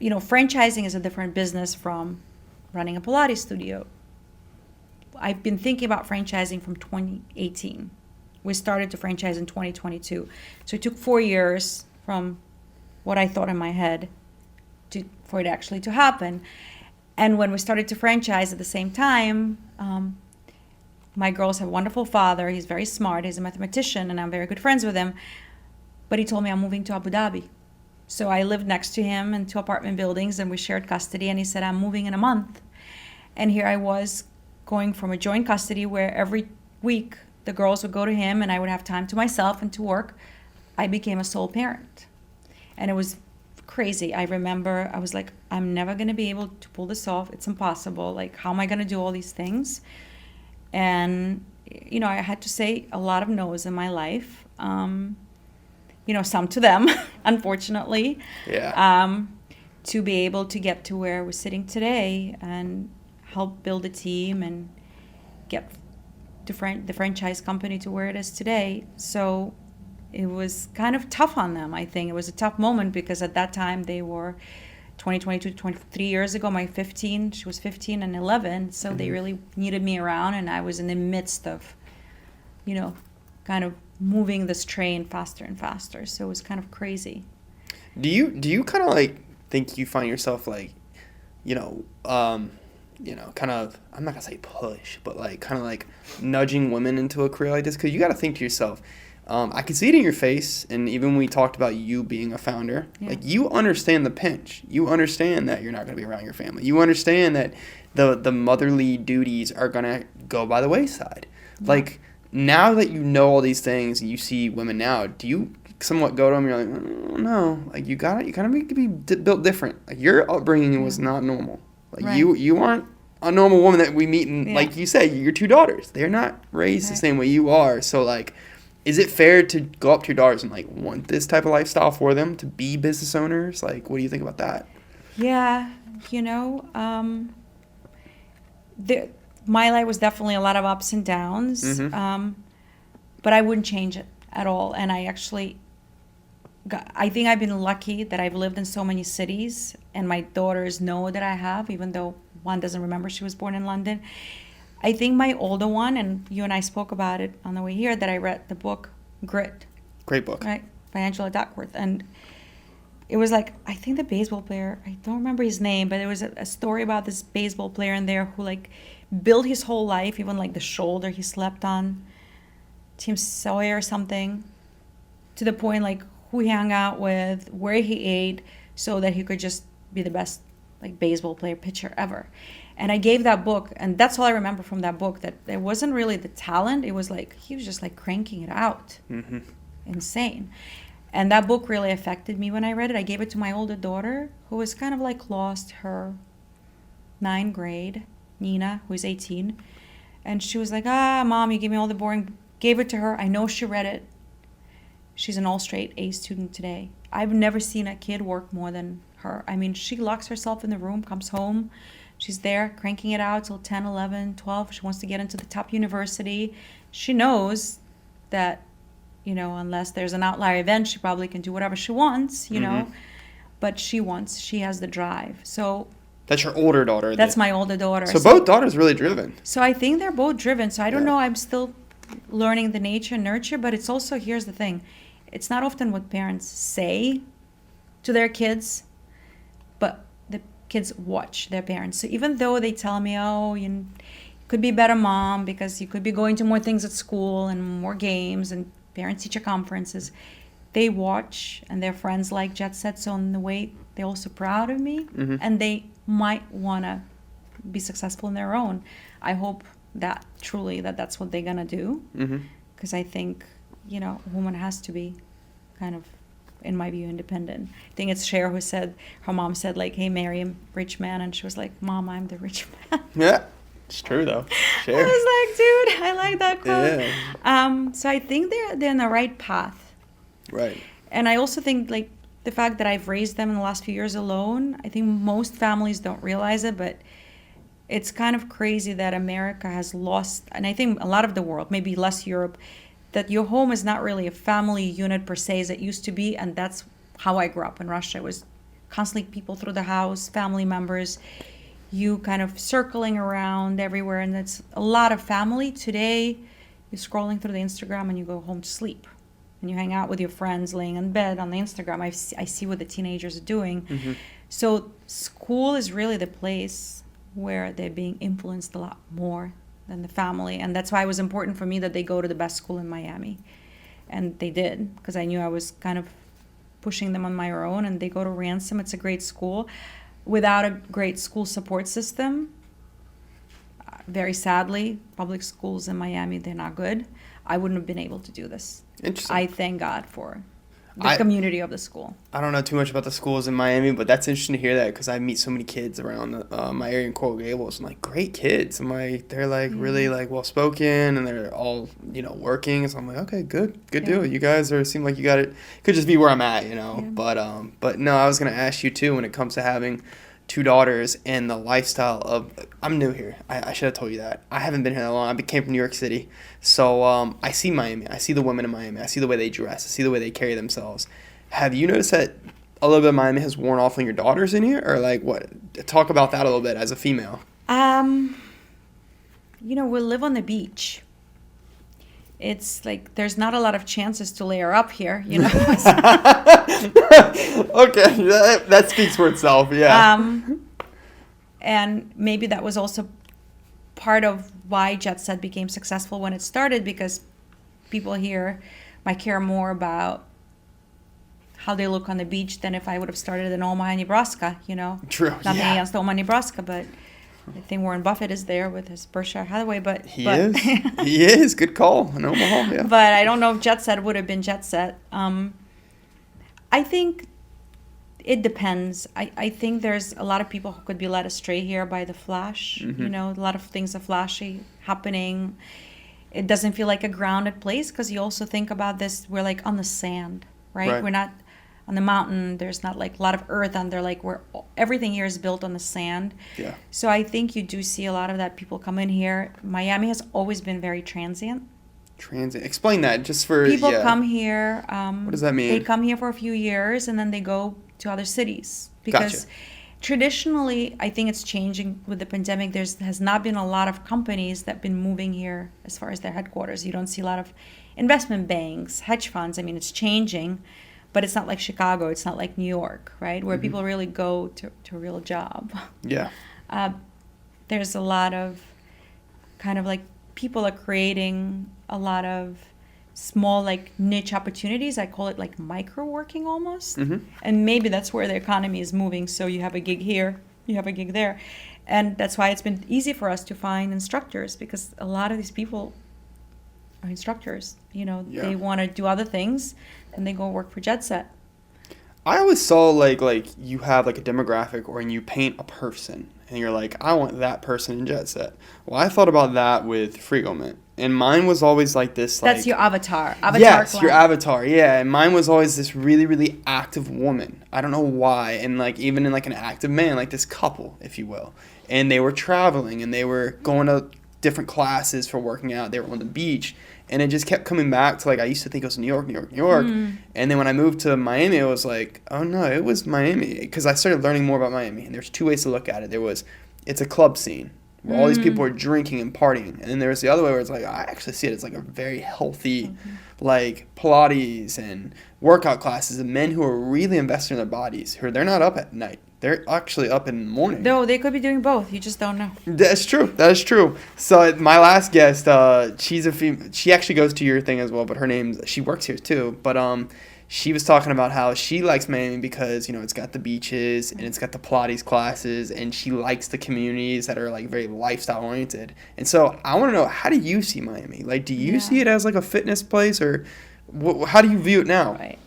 franchising is a different business from running a Pilates studio. I've been thinking about franchising from 2018. We started to franchise in 2022. So it took 4 years from what I thought in my head for it actually to happen. And when we started to franchise at the same time, my girls have a wonderful father. He's very smart. He's a mathematician, and I'm very good friends with him. But he told me I'm moving to Abu Dhabi. So I lived next to him in 2 apartment buildings, and we shared custody. And he said, I'm moving in a month. And here I was going from a joint custody where every week the girls would go to him and I would have time to myself and to work. I became a sole parent. And it was crazy. I remember I was like, I'm never going to be able to pull this off. It's impossible. Like, how am I going to do all these things? And, I had to say a lot of no's in my life. Some to them, unfortunately. Yeah. To be able to get to where we're sitting today and help build a team and get the franchise company to where it is today. So it was kind of tough on them, I think. It was a tough moment because at that time they were 23 years ago, she was 15 and 11. So they really needed me around, and I was in the midst of, kind of moving this train faster and faster. So it was kind of crazy. Do you kind of like think you find yourself like, kind of, I'm not gonna say push, but like kind of like nudging women into a career like this? Because you got to think to yourself, I can see it in your face, and even when we talked about you being a founder, like you understand the pinch. You understand that you're not going to be around your family. You understand that the motherly duties are going to go by the wayside. Yeah. Like, now that you know all these things and you see women now, do you somewhat go to them and you're like, oh, no, like you kind of need to be built different. Like your upbringing was not normal. Like right. you aren't a normal woman that we meet, and like you said, your 2 daughters, they're not raised the same way you are. So like, is it fair to go up to your daughters and like want this type of lifestyle for them to be business owners? Like, what do you think about that? Yeah, my life was definitely a lot of ups and downs, but I wouldn't change it at all. And I think I've been lucky that I've lived in so many cities, and my daughters know that I have, even though one doesn't remember she was born in London. I think my older one, and you and I spoke about it on the way here, that I read the book Grit. Great book. Right, by Angela Duckworth. And it was like, I think the baseball player, I don't remember his name, but there was a story about this baseball player in there who like built his whole life, even like the shoulder he slept on, Tim Sawyer or something, to the point like who he hung out with, where he ate, so that he could just be the best like baseball player, pitcher ever. And I gave that book, and that's all I remember from that book, that it wasn't really the talent. It was like, he was just like cranking it out. Mm-hmm. Insane. And that book really affected me when I read it. I gave it to my older daughter, who was kind of like lost her 9th grade, Nina, who is 18. And she was like, Mom, you gave me all the boring. Gave it to her. I know she read it. She's an all-straight A student today. I've never seen a kid work more than her. I mean, she locks herself in the room, comes home. She's there cranking it out till 10, 11, 12. She wants to get into the top university. She knows that, unless there's an outlier event, she probably can do whatever she wants, know. But she has the drive. So that's your older daughter. That's my older daughter. So both daughters really driven. So I think they're both driven. So I don't know. I'm still learning the nature and nurture. But it's also, here's the thing. It's not often what parents say to their kids, but the kids watch their parents. So even though they tell me, you could be a better mom because you could be going to more things at school and more games and parent-teacher conferences, they watch, and their friends like JETSET. So in the way, they're also proud of me, and they might want to be successful in their own. I hope that truly that's what they're going to do, because I think, a woman has to be kind of, in my view, independent. I think it's Cher who said, her mom said, like, hey, marry a rich man. And she was like, Mom, I'm the rich man. Yeah, it's true, though. Cher. I was like, dude, I like that quote. Yeah. So I think they're in the right path. Right. And I also think, like, the fact that I've raised them in the last few years alone, I think most families don't realize it, but it's kind of crazy that America has lost, and I think a lot of the world, maybe less Europe, that your home is not really a family unit per se as it used to be. And that's how I grew up in Russia. It was constantly people through the house, family members, you kind of circling around everywhere, and it's a lot of family. Today, you're scrolling through the Instagram and you go home to sleep. And you hang out with your friends laying in bed on the Instagram. I see what the teenagers are doing. Mm-hmm. So school is really the place where they're being influenced a lot more than the family. And that's why it was important for me that they go to the best school in Miami. And they did, because I knew I was kind of pushing them on my own. And they go to Ransom. It's a great school. Without a great school support system, very sadly, public schools in Miami, they're not good. I wouldn't have been able to do this. Interesting. I thank God for the community of the school. I don't know too much about the schools in Miami, but that's interesting to hear that, because I meet so many kids around my area in Coral Gables. I'm like, great kids. I'm like, they're like really like well spoken, and they're all working. So I'm like, okay, good deal. You guys seem like you got it. Could just be where I'm at, Yeah. But no, I was gonna ask you too, when it comes to having 2 daughters and the lifestyle of, I'm new here. I should have told you that. I haven't been here that long. I came from New York City. So I see Miami. I see the women in Miami. I see the way they dress. I see the way they carry themselves. Have you noticed that a little bit of Miami has worn off on your daughters in here? Or like what? Talk about that a little bit as a female. We live on the beach. It's like there's not a lot of chances to layer up here, Okay, that speaks for itself, yeah. And maybe that was also part of why JETSET became successful when it started, because people here might care more about how they look on the beach than if I would have started in Omaha, Nebraska, True, Nothing against Omaha, Nebraska, but I think Warren Buffett is there with his Berkshire Hathaway, but he is. Good call in Omaha. Yeah. But I don't know if JETSET would have been JETSET. I think it depends. I think there's a lot of people who could be led astray here by the flash. Mm-hmm. A lot of things are flashy happening. It doesn't feel like a grounded place, because you also think about this. We're like on the sand, right? We're not on the mountain. There's not like a lot of earth under, like everything here is built on the sand. Yeah. So I think you do see a lot of that. People come in here. Miami has always been very transient. Explain that just for people come here. What does that mean? They come here for a few years and then they go to other cities, because traditionally, I think it's changing with the pandemic. Has not been a lot of companies that have been moving here as far as their headquarters. You don't see a lot of investment banks, hedge funds. I mean, it's changing. But it's not like Chicago. It's not like New York, right? Where people really go to a real job. Yeah. There's a lot of kind of like people are creating a lot of small like niche opportunities. I call it like micro working almost. Mm-hmm. And maybe that's where the economy is moving. So you have a gig here, you have a gig there. And that's why it's been easy for us to find instructors, because a lot of these people are instructors. They want to do other things, and they go work for JETSET. I always saw like you have like a demographic, or you paint a person and you're like, I want that person in JETSET. Well, I thought about that with Frigomint, and mine was always like this. That's your avatar. Yes, client. your avatar. Yeah, and mine was always this really, really active woman. I don't know why, and like even in like an active man, like this couple, if you will, and they were traveling and they were going to different classes for working out. They were on the beach. And it just kept coming back to, like, I used to think it was New York. And then when I moved to Miami, it was like, oh, no, it was Miami. Because I started learning more about Miami. And there's 2 ways to look at it. It's a club scene where all these people are drinking and partying. And then there's the other way where it's like, I actually see it as, like, a very healthy, like, Pilates and workout classes of men who are really invested in their bodies. They're not up at night. They're actually up in the morning. No, they could be doing both. You just don't know. That's true. That is true. So my last guest, she's a female. She actually goes to your thing as well, but she works here too. But she was talking about how she likes Miami because it's got the beaches and it's got the Pilates classes, and she likes the communities that are like very lifestyle oriented. And so I want to know, how do you see Miami? Like, do you see it as like a fitness place, or how do you view it now? Right.